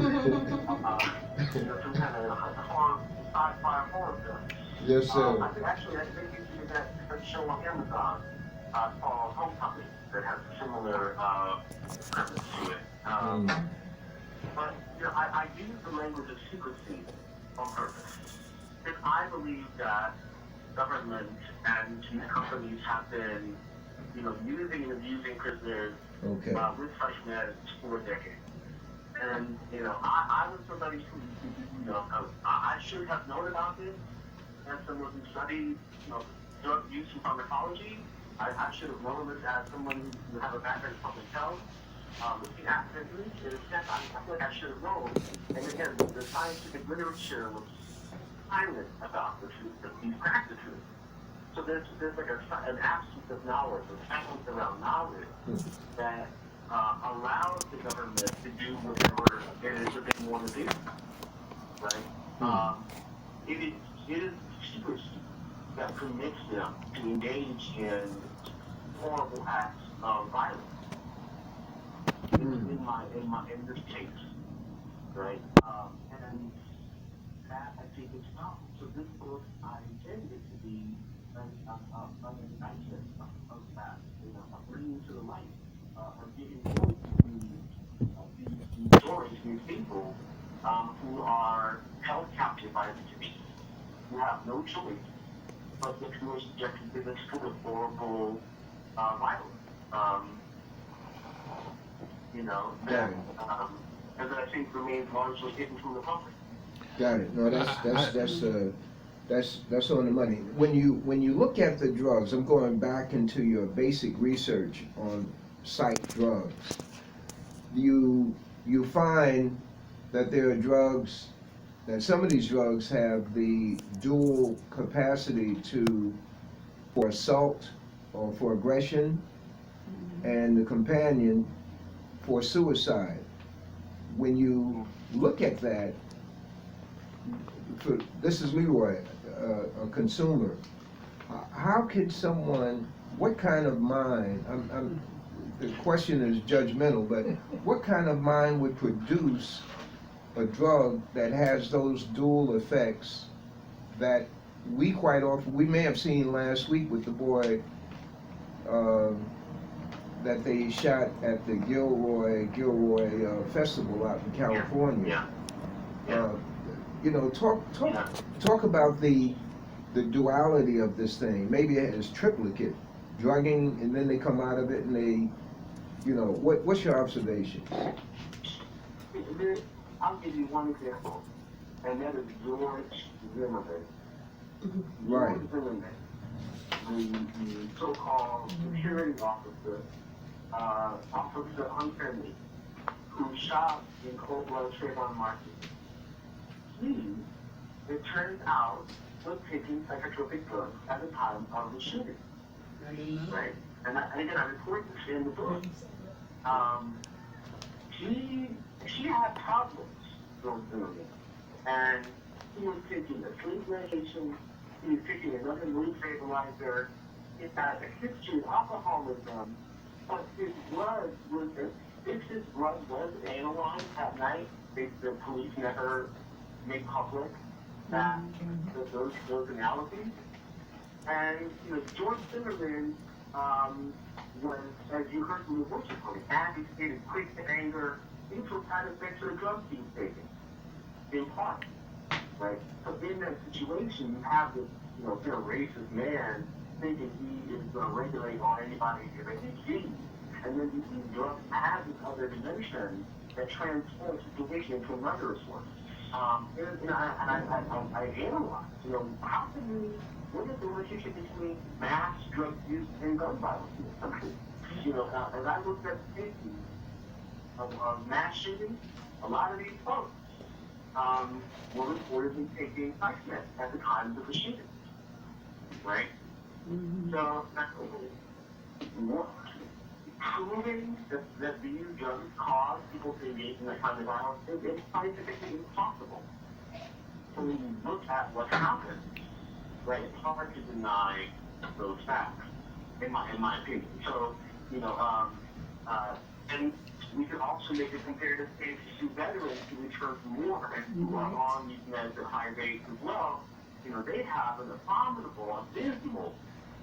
S2: Some kind of horror, sci-fi horror film.
S1: Yes, sir.
S2: I think you see that show on Amazon called Homecoming that has a similar premise to it. But I use the language of secrecy on purpose. Because I believe that government and these companies have been, using and abusing prisoners with psych meds for decades. And, I was somebody who, I should have known about this as someone who studied, drug use and pharmacology. I should have known this as someone who had a background in public health. Looking at prisoners, in a sense, I feel like I should have known. And again, the scientific literature was silent about the truth of these practices. So there's like an absence of knowledge, or silence around knowledge that allows the government to do whatever it is that they want to do, right? It is secrecy that permits them to engage in horrible acts of violence. In this case, right? And that I think is not. So this book I intended to be an indictment of that, of bringing to the light, of giving voice to these stories, these people who are held captive by the community, who have no choice but who are subjected to this sort of horrible violence. That I think remains largely hidden from the public.
S1: Got it. No, that's on the money. When you look at the drugs, I'm going back into your basic research on psych drugs. You find that there are drugs, that some of these drugs have the dual capacity for assault or for aggression, and the companion for suicide. When you look at that, this is Leroy, a consumer. How can someone, what kind of mind, the question is judgmental, but what kind of mind would produce a drug that has those dual effects that we quite often, we may have seen last week with the boy that they shot at the Gilroy Festival out in California.
S2: Yeah.
S1: You know, talk about the duality of this thing. Maybe it is triplicate, drugging, and then they come out of it and they, you know, what's your observation?
S2: I'll give you one example, and that is George Zimmerman.
S1: Right.
S2: George Zimmerman, the so-called security officer, Officer Unfriendly, who shot in cold blood Trayvon Martin. He, it turns out, was taking psychotropic drugs at the time of the shooting. Right? And again, I report this in the book. She had problems, George Zimmerman. And he was taking a sleep medication, he was taking another mood stabilizer, he had a history of alcoholism, but his blood was, if his blood was analyzed at night, the police never made public that those analyses. And you know, George Zimmerman was, as you heard from the voice recording, agitated, quick to anger. These were side effects of the drugs he was taking, in part, right? So in that situation, you have this, you know, very racist man thinking he is going to regulate on anybody who may be, and then these drugs add this other dimension that transforms the situation into a murderous one. And I analyze, you know, how can you, what is the relationship between mass drug use and gun violence in this country? You know, as I looked at the cases of mass shootings, a lot of these folks were reportedly taking ice meds at the time of the shooting, right? So, proving that these drugs cause people to engage in that kind of violence is scientifically impossible. So when you look at what happened, right, it's hard to deny those facts, in my opinion. So, you know, and we could also make a comparative case to veterans who return from war and who are on these meds at high rates as well. You know, they have an abominable, abysmal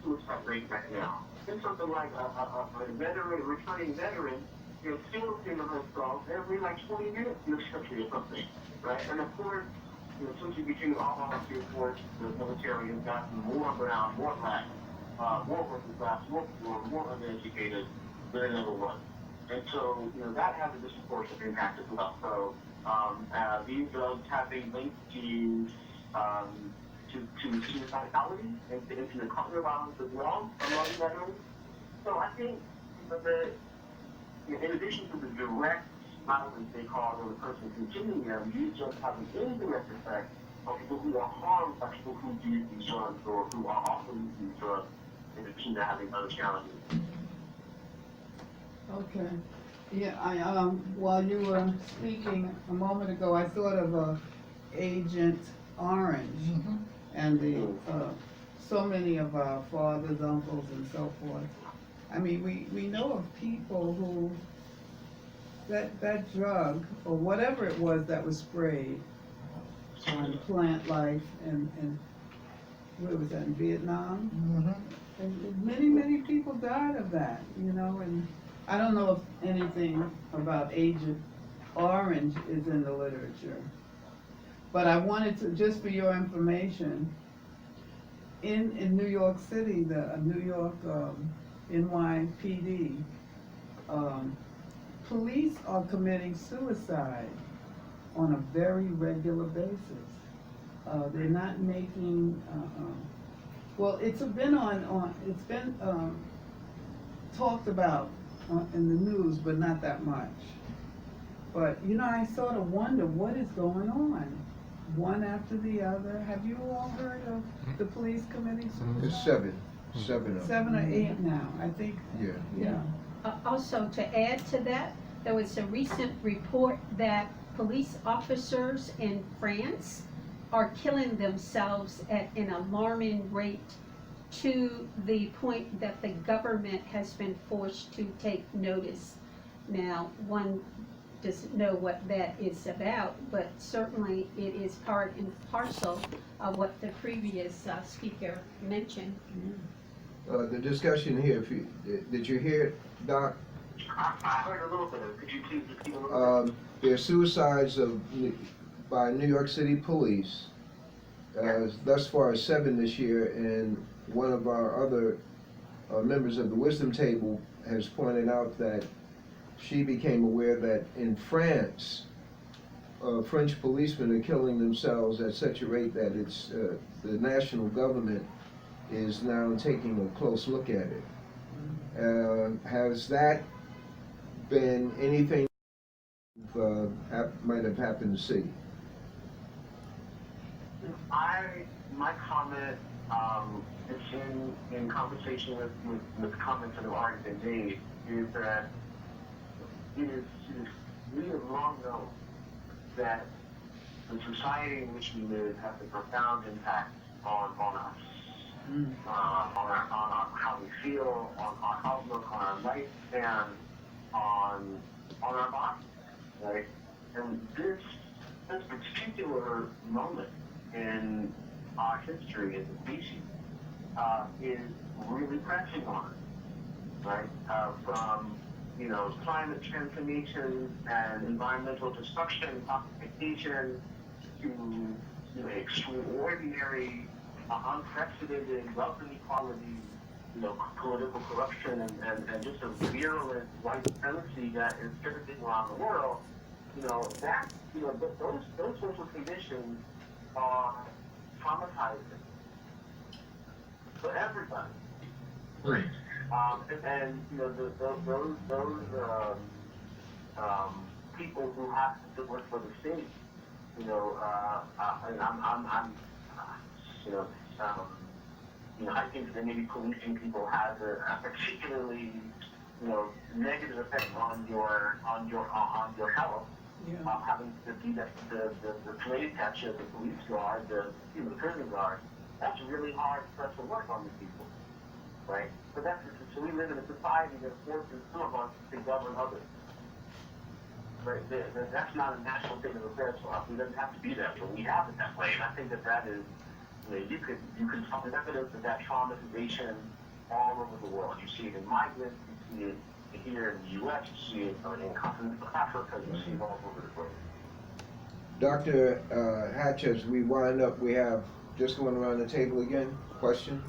S2: suicide rate right now. It's something like a veteran, returning veteran, you know, still in the hospital every like 20 minutes in this country or something, right? And of course, you know, since we became all volunteer force, the military has gotten more brown, more black, more working class, more poor, more uneducated than it ever was. And so, you know, that has a disproportionate impact as well. So, these drugs have been linked to suicidality and to the cognitive violence as well among veterans. So I think that in addition to the direct violence they cause on the person consuming them, these drugs have an indirect effect on people who are harmed by people who use these drugs or who are also using these drugs in addition to having other challenges.
S4: Okay. Yeah, while you were speaking a moment ago, I thought of Agent Orange and the so many of our fathers, uncles, and so forth. I mean, we know of people who that drug or whatever it was that was sprayed on plant life and where was that, in Vietnam? And many people died of that, you know, and I don't know if anything about Agent Orange is in the literature, but I wanted to, just for your information, in New York City, the New York NYPD, police are committing suicide on a very regular basis. They're not making, well, it's been talked about in the news, but not that much. But, you know, I sort of wonder what is going on, one after the other. Have you all heard of the police committing suicide?
S1: It's seven of them.
S4: 7 or 8 now, I think.
S1: Yeah.
S3: Also, to add to that, there was a recent report that police officers in France are killing themselves at an alarming rate, to the point that the government has been forced to take notice. Now, one doesn't know what that is about, but certainly it is part and parcel of what the previous speaker mentioned.
S1: The discussion here, if you, did you hear it, Doc?
S2: I heard a little bit of it. Could you please repeat a little bit?
S1: There are suicides by New York City police. Thus far, 7 this year, and one of our other members of the Wisdom Table has pointed out that she became aware that in France, French policemen are killing themselves at such a rate that it's the national government is now taking a close look at it. Has that been anything might have happened to see?
S2: My comment is in conversation with comments that have already been made, is that we have long known that the society in which we live has a profound impact on us, on how we feel, on our outlook, on our lifespan, on our body, right? And this particular moment in our history as a species is really pressing on us, right? From climate transformation and environmental destruction, toxification, to extraordinary, unprecedented wealth inequality, political corruption, and just a virulent white supremacy that is pivoting around the world. Those social conditions are traumatizing for everybody.
S1: Right.
S2: Those people who have to work for the state, I think that maybe policing people has a particularly, negative effect on your health.
S4: Yeah.
S2: Having to be the slave catcher, the police guard, the prison guard, that's really hard stressful work on these people, right? So so we live in a society that forces some of us to govern others. Right? That's not a national thing of affairs for us. It doesn't have to be that, but we have it that way. And I think that is, you could find evidence of that traumatization all over the world. You see it in migrants, you see it here in the U.S., you see it in continental Africa, you see it all over the place.
S1: Dr. Hatch, as we wind up, we have just going around the table again. Question?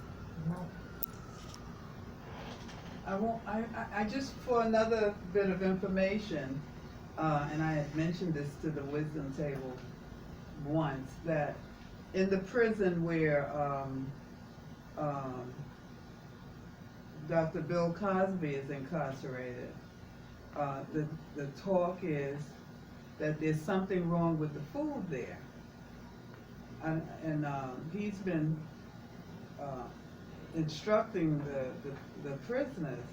S4: I just, for another bit of information, and I had mentioned this to the Wisdom Table once, that in the prison where Dr. Bill Cosby is incarcerated, the talk is that there's something wrong with the food there. And he's been instructing the prisoners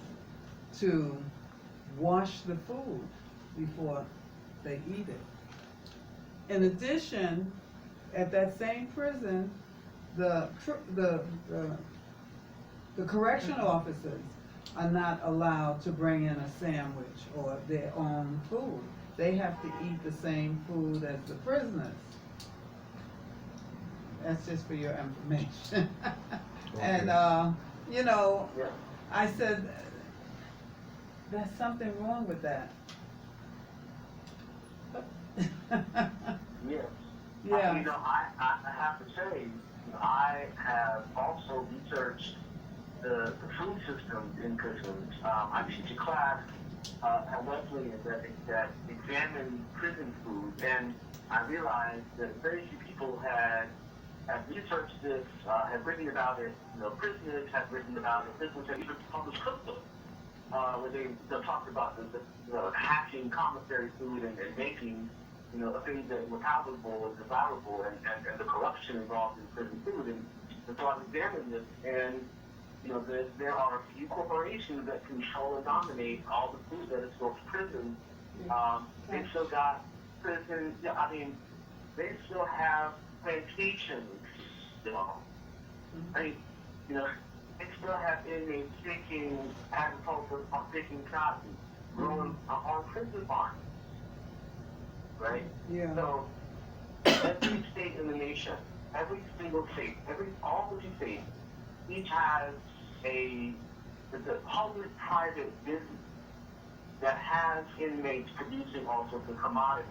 S4: to wash the food before they eat it. In addition, at that same prison, the correctional officers are not allowed to bring in a sandwich or their own food. They have to eat the same food as the prisoners. That's just for your information. And, I said, there's something wrong with that.
S2: Yes.
S4: Yeah.
S2: I have to say, I have also researched the food systems in prisons. I teach a class at Wesleyan that examines prison food, and I realized that very few people had researched this, had written about it. Prisoners had written about it. Prisoners had even published cookbooks where they talked about the hacking commissary food and making things that were palatable and desirable, and the corruption involved in prison food. And so I examined this, and there are a few corporations that control and dominate all the food that is sold to prisons. They still got prison. They still have plantations. They still have inmates taking agriculture, taking cotton, growing on prison farms. Right?
S4: Yeah.
S2: So every state in the nation, every single state, all 50 states, each has it's a public-private business that has inmates producing all sorts of commodities,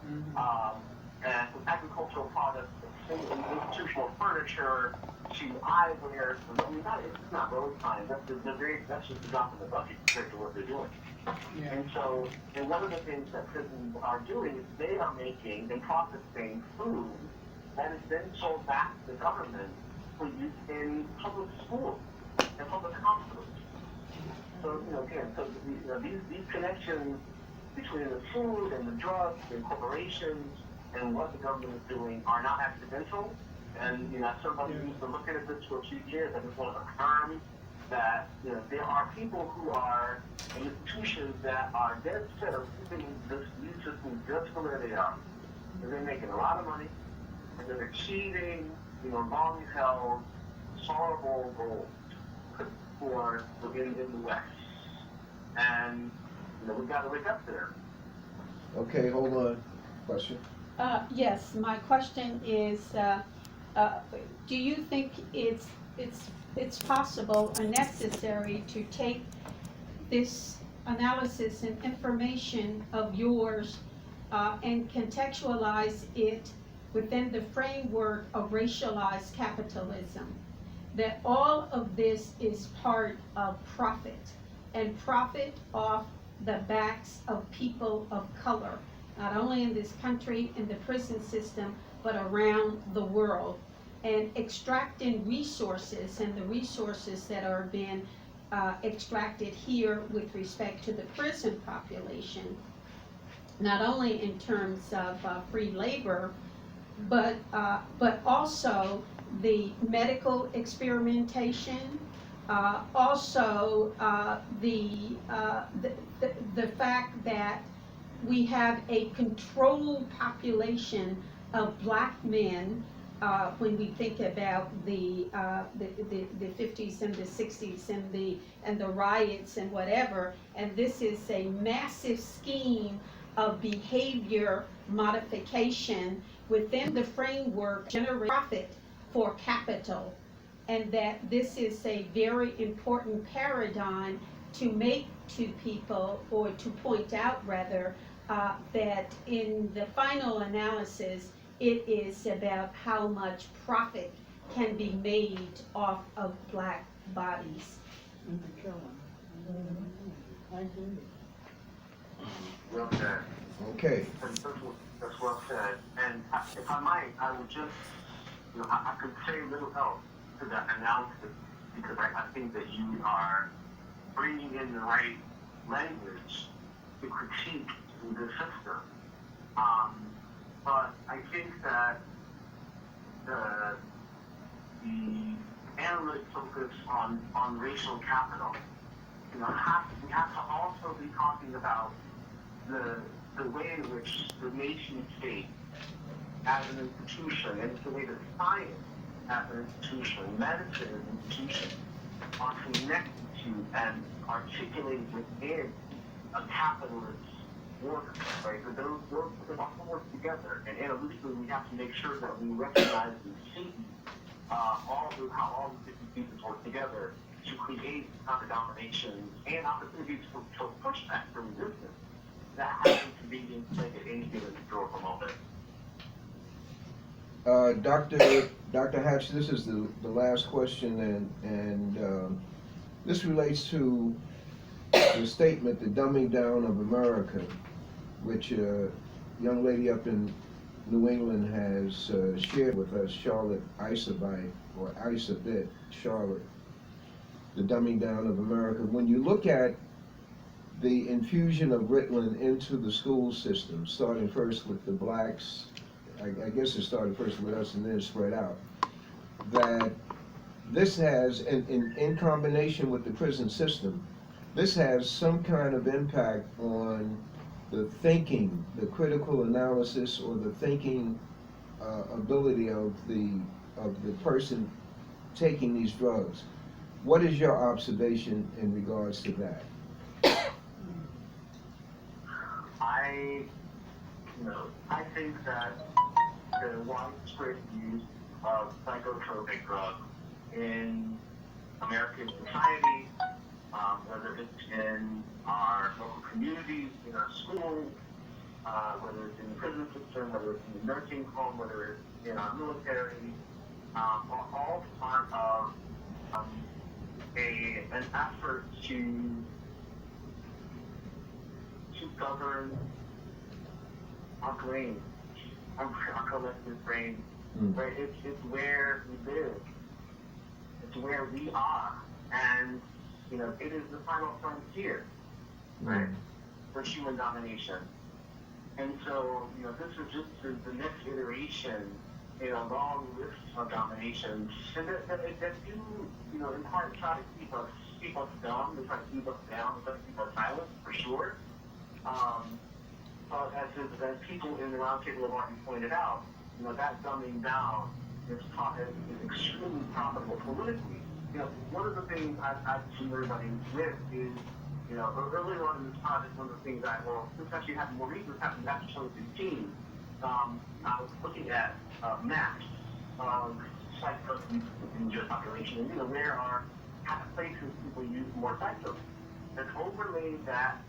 S2: and from agricultural products, institutional furniture, to eyewear. I mean, it's not road signs. That's just a drop in the bucket compared to what they're doing.
S4: Yeah.
S2: And so, and one of the things that prisons are doing is they are making and processing food that is then sold back to the government for use in public schools and public hospitals. So, again, these connections between the food and the drugs and corporations and what the government is doing are not accidental. And, somebody used to look at this for a few years. I just want to affirm that, there are people who are in institutions that are dead set of keeping these systems just for where they are. And they're making a lot of money, and they're achieving, long-held, solvable goals for in the West. And, we've got to wake up there.
S1: Okay, hold on. Question?
S3: Yes, my question is, do you think it's possible or necessary to take this analysis and information of yours and contextualize it within the framework of racialized capitalism? That all of this is part of profit, and profit off the backs of people of color, not only in this country, in the prison system, but around the world, and extracting resources, and the resources that are being extracted here with respect to the prison population, not only in terms of free labor, but also the medical experimentation, also the fact that we have a controlled population of black men when we think about the 50s and the 60s and the riots and whatever, and this is a massive scheme of behavior modification within the framework generate profit for capital, and that this is a very important paradigm to make to people, or to point out rather, that in the final analysis it is about how much profit can be made off of black bodies.
S4: I agree.
S2: Well said.
S1: Okay.
S2: That's well said. And if I might, I would just, I could say little else to that analysis, because I think that you are bringing in the right language to critique the system. But I think that the analytic focus on racial capital, we have to also be talking about the way in which the nation state as an institution, and the way that science as an institution, medicine as an institution, are connected to and articulated within a capitalist work, right? So those all work together, and analytically we have to make sure that we recognize and see how all the different pieces work together to create counter domination and opportunities for pushback, for resistance that happen to be in play at any given historical moment.
S1: Dr. Hatch, this is the last question, and this relates to the statement, the dumbing down of America, which a young lady up in New England has shared with us, Charlotte Isabite, or Isabit, Charlotte, the dumbing down of America. When you look at the infusion of Ritalin into the school system, starting first with the blacks, I guess it started first with us and then spread out, that this has, in combination with the prison system, this has some kind of impact on the thinking, the critical analysis, or the thinking ability of the person taking these drugs. What is your observation in regards to that?
S2: I think that the widespread use of psychotropic drugs in American society, whether it's in our local communities, in our schools, whether it's in the prison system, whether it's in the nursing home, whether it's in our military, are all part of an effort to govern our brain, our collective brain. Right? It's where we live. It's where we are. And, you know, it is the final frontier, right, for human domination. And so, you know, this is just the next iteration in a long list of dominations. And that do, you know, in part try to keep us dumb, they try to keep us down, they try to keep us silent, for sure. But as people in the Roundtable have already pointed out, you know, that dumbing down is extremely profitable politically. You know, one of the things I've seen everybody with is, you know, earlier on in this project, one of the things this actually happened more recently, happened after 2015. I was looking at maps of sites of indigenous population, and, you know, where are places people use more sites of. And overlaid that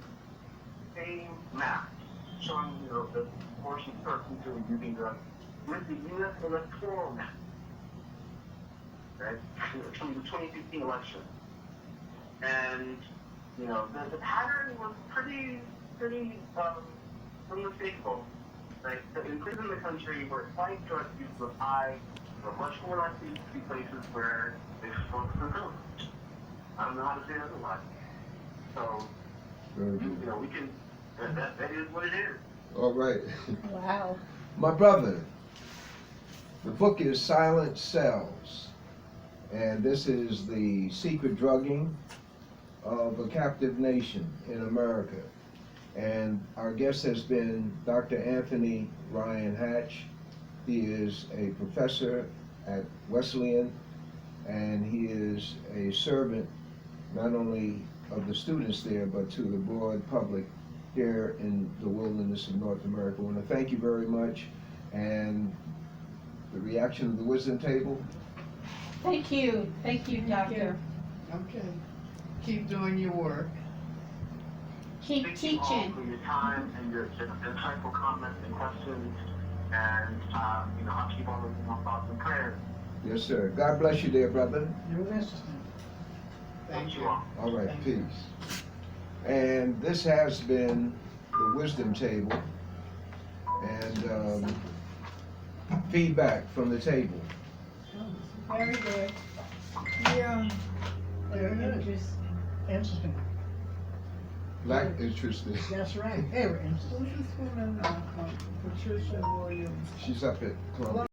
S2: same map, showing, you know, the portion of persons who are using drugs, with the U.S. electoral map, right, from the 2015 election. And, you know, the pattern was pretty unmistakable. Right? So in places in the country where slight drug use was high, were much more likely to be places where they smoked for drugs. I don't know how to say it otherwise. So, you know, we can, that is what it is.
S1: All right.
S3: Wow.
S1: My brother, the book is Silent Cells, and this is the secret drugging of a captive nation in America. And our guest has been Dr. Anthony Ryan Hatch. He is a professor at Wesleyan, and he is a servant not only of the students there, but to the broad public here in the wilderness of North America. I want to thank you very much. And the reaction of the wisdom table?
S3: Thank you, doctor.
S5: Okay. Keep doing your work.
S3: Keep
S2: Thank you all
S3: teaching.
S2: for your time and your insightful comments and questions. And, you know, I'll keep on looking my thoughts and prayers.
S1: Yes, sir. God bless you there, brother.
S5: You're listening.
S2: Thank you all.
S1: All right,
S5: Thank
S1: peace.
S5: you.
S1: And this has been the wisdom table. And feedback from the table.
S5: Very good. Yeah. Very good. Interesting.
S1: Black interesting.
S5: That's right. Very interesting.
S4: Who's this woman, Patricia Williams?
S1: She's up at Columbia.